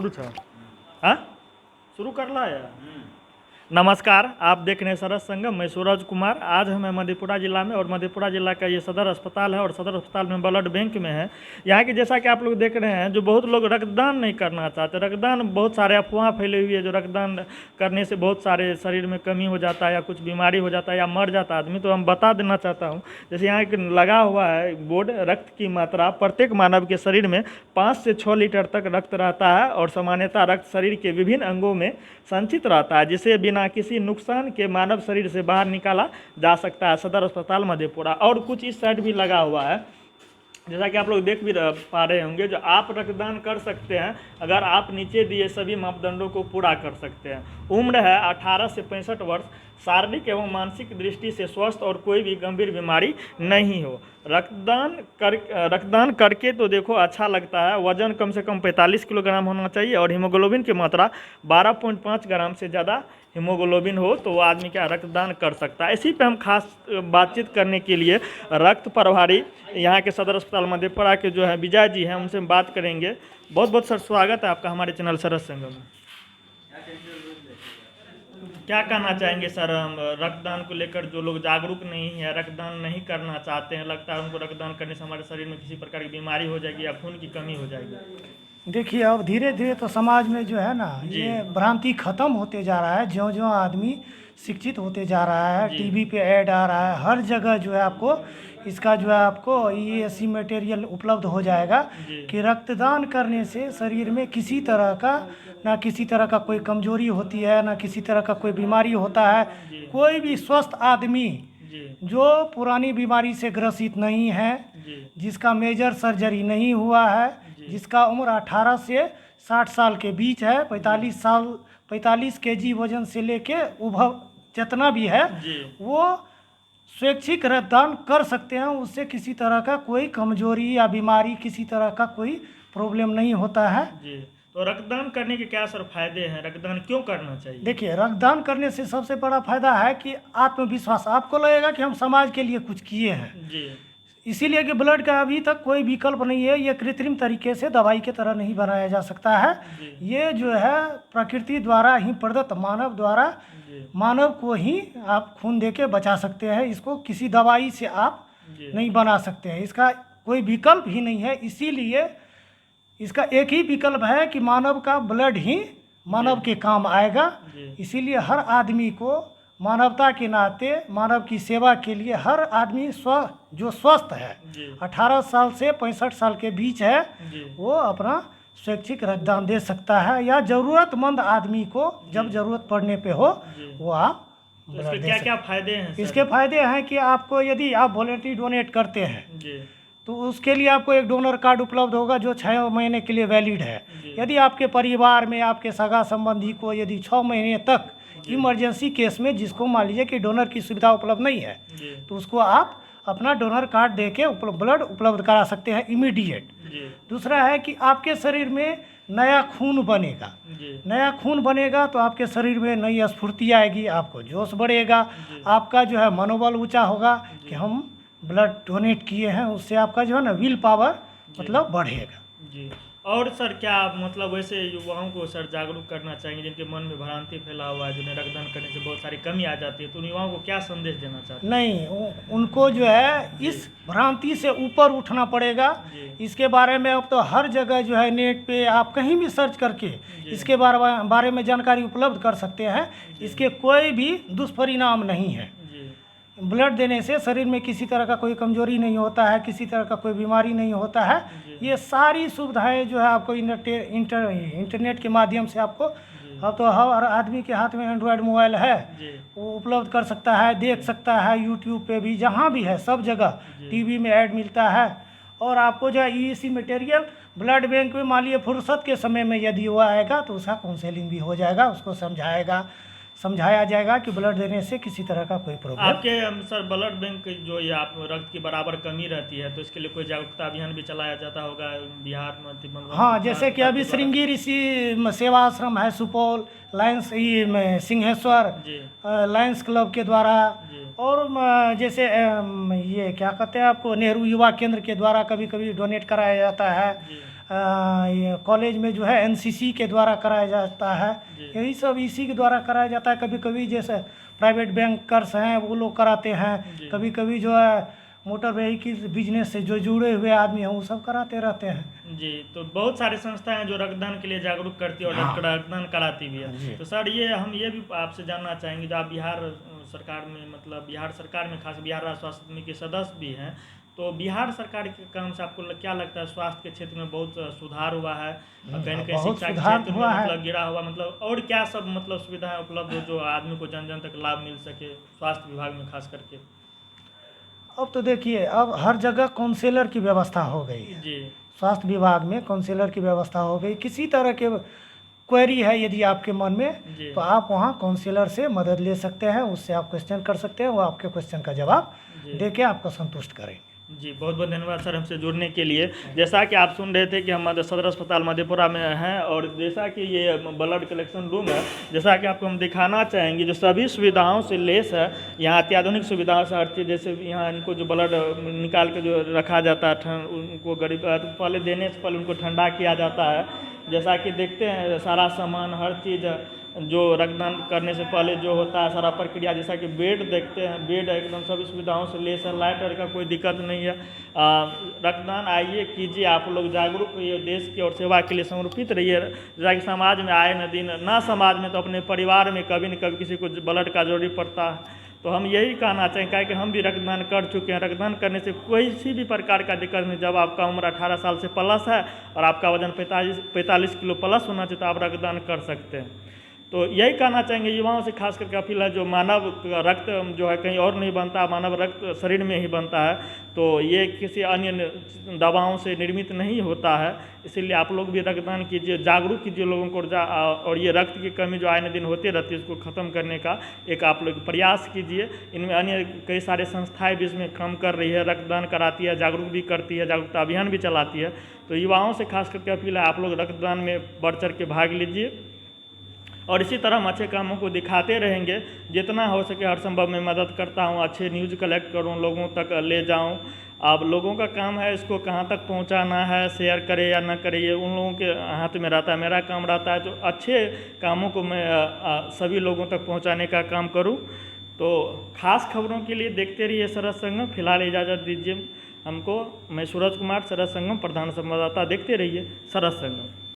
शुरू छ हाँ शुरू कर ला है। नमस्कार, आप देख रहे हैं सरस संगम। मैं सूरज कुमार। आज हमें मधेपुरा जिला में, और मधेपुरा जिला का ये सदर अस्पताल है और सदर अस्पताल में ब्लड बैंक में है। यहाँ की जैसा कि आप लोग देख रहे हैं, जो बहुत लोग रक्तदान नहीं करना चाहते, रक्तदान बहुत सारे अफवाह फैली हुई है, जो रक्तदान करने से बहुत सारे शरीर में कमी हो जाता है या कुछ बीमारी हो जाता है या मर जाता है आदमी। तो हम बता देना चाहता हूँ, जैसे यहाँ एक लगा हुआ है बोर्ड, रक्त की मात्रा प्रत्येक मानव के शरीर में 5 से 6 लीटर तक रक्त रहता है और सामान्यतः रक्त शरीर के विभिन्न अंगों में संचित रहता है, जिसे बिना किसी नुकसान के मानव शरीर से बाहर निकाला जा सकता है। सदर अस्पताल मधेपुरा। और कुछ इस साइड भी लगा हुआ है, जैसा कि आप लोग देख भी पा रहे होंगे, जो आप रक्तदान कर सकते हैं अगर आप नीचे दिए सभी मापदंडों को पूरा कर सकते हैं। उम्र है 18 से 65 वर्ष, शारीरिक एवं मानसिक दृष्टि से स्वस्थ और कोई भी गंभीर बीमारी नहीं हो। रक्तदान करके तो देखो अच्छा लगता है। वजन कम से कम 45 किलोग्राम होना चाहिए और हीमोग्लोबिन की मात्रा 12.5 ग्राम से ज़्यादा हीमोग्लोबिन हो तो वो आदमी क्या रक्तदान कर सकता है। इसी पे हम खास बातचीत करने के लिए रक्त प्रभारी यहाँ के सदर अस्पताल मधेपुरा के जो है विजय जी हैं, उनसे हम बात करेंगे। बहुत बहुत सर स्वागत है आपका हमारे चैनल सरस संगम में। क्या कहना चाहेंगे सर, हम रक्तदान को लेकर, जो लोग जागरूक नहीं है, रक्तदान नहीं करना चाहते हैं, लगता है उनको रक्तदान करने से हमारे शरीर में किसी प्रकार की बीमारी हो जाएगी या खून की कमी हो जाएगी। देखिए, अब धीरे धीरे तो समाज में जो है ना, ये भ्रांति खत्म होते जा रहा है। ज्यों ज्यों आदमी शिक्षित होते जा रहा है, टीवी पे ऐड आ रहा है, हर जगह जो है आपको इसका जो है आपको ये ऐसी मटेरियल उपलब्ध हो जाएगा कि रक्तदान करने से शरीर में किसी तरह का ना किसी तरह का कोई कमजोरी होती है, ना किसी तरह का कोई बीमारी होता है। कोई भी स्वस्थ आदमी जो पुरानी बीमारी से ग्रसित नहीं है, जिसका मेजर सर्जरी नहीं हुआ है, जिसका उम्र 18 से 60 साल के बीच है, 45 केजी वजन से लेके उभव जितना भी है, वो स्वैच्छिक रक्तदान कर सकते हैं। उससे किसी तरह का कोई कमजोरी या बीमारी, किसी तरह का कोई प्रॉब्लम नहीं होता है। तो रक्तदान करने के क्या सर फायदे हैं, रक्तदान क्यों करना चाहिए? देखिए, रक्तदान करने से सबसे बड़ा फायदा है कि आत्मविश्वास, आपको लगेगा कि हम समाज के लिए कुछ किए हैं। इसीलिए कि ब्लड का अभी तक कोई विकल्प नहीं है, ये कृत्रिम तरीके से दवाई के तरह नहीं बनाया जा सकता है। ये जो है प्रकृति द्वारा ही प्रदत्त, मानव द्वारा मानव को ही आप खून दे के बचा सकते हैं। इसको किसी दवाई से आप नहीं बना सकते हैं, इसका कोई विकल्प ही नहीं है। इसीलिए इसका एक ही विकल्प है कि मानव का ब्लड ही मानव के काम आएगा। इसीलिए हर आदमी को मानवता के नाते, मानव की सेवा के लिए हर आदमी जो स्वस्थ है, 18 साल से 65 साल के बीच है, वो अपना स्वैच्छिक रक्तदान दे सकता है। या ज़रूरतमंद आदमी को जब ज़रूरत पड़ने पे हो, वो आप इसके क्या क्या फायदे हैं सर? इसके फायदे हैं कि आपको, यदि आप वॉलंटरी डोनेट करते हैं तो उसके लिए आपको एक डोनर कार्ड उपलब्ध होगा जो 6 महीने के लिए वैलिड है। यदि आपके परिवार में आपके सगा संबंधी को यदि 6 महीने तक इमरजेंसी केस में, जिसको मान लीजिए कि डोनर की सुविधा उपलब्ध नहीं है, तो उसको आप अपना डोनर कार्ड दे के ब्लड उपलब्ध करा सकते हैं इमीडिएट। दूसरा है कि आपके शरीर में नया खून बनेगा। नया खून बनेगा तो आपके शरीर में नई स्फूर्ति आएगी, आपको जोश बढ़ेगा, आपका जो है मनोबल ऊंचा होगा कि हम ब्लड डोनेट किए हैं। उससे आपका जो है ना विल पावर मतलब बढ़ेगा। और सर क्या मतलब वैसे युवाओं को सर जागरूक करना चाहिए जिनके मन में भ्रांति फैला हुआ है, जिन्हें रक्तदान करने से बहुत सारी कमी आ जाती है, तो उन युवाओं को क्या संदेश देना चाहते हैं? नहीं, उनको जो है इस भ्रांति से ऊपर उठना पड़ेगा। इसके बारे में अब तो हर जगह जो है नेट पे आप कहीं भी सर्च करके इसके बारे में जानकारी उपलब्ध कर सकते हैं। इसके कोई भी दुष्परिणाम नहीं है। ब्लड देने से शरीर में किसी तरह का कोई कमजोरी नहीं होता है, किसी तरह का कोई बीमारी नहीं होता है। ये सारी सुविधाएं जो है आपको इंटरनेट के माध्यम से आपको, अब तो हर आदमी के हाथ में एंड्रॉयड मोबाइल है, वो उपलब्ध कर सकता है, देख सकता है। यूट्यूब पे भी, जहाँ भी है, सब जगह टीवी में ऐड मिलता है। और आपको जो है इसी मटेरियल ब्लड बैंक में मान लीजिए फुर्सत के समय में यदि वो आएगा तो उसका काउंसलिंग भी हो जाएगा, उसको समझाया जाएगा कि ब्लड देने से किसी तरह का कोई प्रॉब्लम। आपके सर ब्लड बैंक जो ये आप रक्त की बराबर कमी रहती है, तो इसके लिए कोई जागरूकता अभियान भी चलाया जाता होगा बिहार में? हाँ, जैसे कि अभी श्रृंगी ऋषि सेवा आश्रम है Supaul, Lions Singheshwar Lions club के द्वारा, और जैसे ये क्या कहते हैं आपको, नेहरू युवा केंद्र के द्वारा कभी कभी डोनेट कराया जाता है। ये कॉलेज में जो है एनसीसी के द्वारा कराया जाता है, जी। यही सब इसी के द्वारा कराया जाता है। कभी कभी जैसे प्राइवेट बैंकर्स हैं वो लोग कराते हैं, जी। कभी कभी जो है मोटर व्हीकल बिजनेस से जो जुड़े हुए आदमी हैं वो सब कराते रहते हैं। जी, तो बहुत सारी संस्थाएं हैं जो रक्तदान के लिए जागरूक करती है और हाँ। रक्तदान कराती भी जी। है। तो सर ये हम ये भी आपसे जानना चाहेंगे, जो आप बिहार सरकार में, मतलब बिहार सरकार में खास बिहार राज्य स्वास्थ्य समिति के सदस्य भी हैं, तो बिहार सरकार के काम से आपको क्या लगता है स्वास्थ्य के क्षेत्र में बहुत सुधार हुआ है? कहीं न कहीं बहुत शिक्षा के सुधार क्षेत्र में हुआ है। मतलब गिरा हुआ, मतलब और क्या सब मतलब सुविधाएं उपलब्ध हो जो आदमी को जन जन तक लाभ मिल सके स्वास्थ्य विभाग में खास करके? अब तो देखिए, अब हर जगह काउंसलर की व्यवस्था हो गई है। जी। स्वास्थ्य विभाग में काउंसलर की व्यवस्था हो गई। किसी तरह के क्वेरी है यदि आपके मन में, जी। तो आप वहाँ काउंसलर से मदद ले सकते हैं, उससे आप क्वेश्चन कर सकते हैं, वो आपके क्वेश्चन का जवाब जी। दे के आपको संतुष्ट करेंगे। जी, बहुत बहुत धन्यवाद सर हमसे जुड़ने के लिए। जैसा कि आप सुन रहे थे कि हम सदर अस्पताल मधेपुरा में हैं, और जैसा कि ये ब्लड कलेक्शन रूम है, जैसा कि आपको हम दिखाना चाहेंगे, जो सभी सुविधाओं से लेस है। यहाँ अत्याधुनिक सुविधाओं से हर चीज़, जैसे यहाँ इनको जो ब्लड निकाल के जो रखा जाता है, उनको गरीब पहले देने से पहले उनको ठंडा किया जाता है। जैसा कि देखते हैं सारा सामान, हर चीज़ जो रक्तदान करने से पहले जो होता है सारा प्रक्रिया, जैसा कि बेड देखते हैं, बेड एकदम सभी सुविधाओं से लेस है, लाइट वाइट का कोई दिक्कत नहीं है। रक्तदान आइए कीजिए, आप लोग जागरूक रहिए, देश की और सेवा के लिए समर्पित रहिए। जैसा कि समाज में आए न दिन, ना समाज में तो अपने परिवार में कभी न कभी किसी को ब्लड का जरूरी पड़ता है। तो हम यही कहना चाहें, क्या कि हम भी रक्तदान कर चुके हैं। रक्तदान करने से किसी भी प्रकार का दिक्कत नहीं। जब आपका उम्र 18 साल से प्लस है और आपका वजन 45 किलो प्लस होना चाहिए, तो आप रक्तदान कर सकते हैं। तो यही कहना चाहेंगे युवाओं से, खास करके अपील है, जो मानव रक्त जो है कहीं और नहीं बनता, मानव रक्त शरीर में ही बनता है, तो ये किसी अन्य दवाओं से निर्मित नहीं होता है। इसीलिए आप लोग भी रक्तदान कीजिए, जागरूक कीजिए लोगों को, और ये रक्त की कमी जो आए न दिन होती रहती है, इसको ख़त्म करने का एक आप लोग प्रयास कीजिए। इनमें अन्य कई सारे संस्थाएं भी इसमें काम कर रही है, रक्तदान कराती है, जागरूक भी करती है, जागरूकता अभियान भी चलाती है। तो युवाओं से खास करके अपील है, आप लोग रक्तदान में बढ़ चढ़ के भाग लीजिए, और इसी तरह हम अच्छे कामों को दिखाते रहेंगे। जितना हो सके हर संभव मैं मदद करता हूँ, अच्छे न्यूज़ कलेक्ट करूँ, लोगों तक ले जाऊँ। अब लोगों का काम है इसको कहाँ तक पहुँचाना है, शेयर करे या ना करे, ये उन लोगों के हाथ में रहता है। मेरा काम रहता है तो अच्छे कामों को मैं सभी लोगों तक पहुँचाने का काम करूँ। तो खास खबरों के लिए देखते रहिए सरस संगम। फिलहाल इजाज़त दीजिए हमको। मैं सूरज कुमार, सरस संगम प्रधान संवाददाता। देखते रहिए सरस संगम।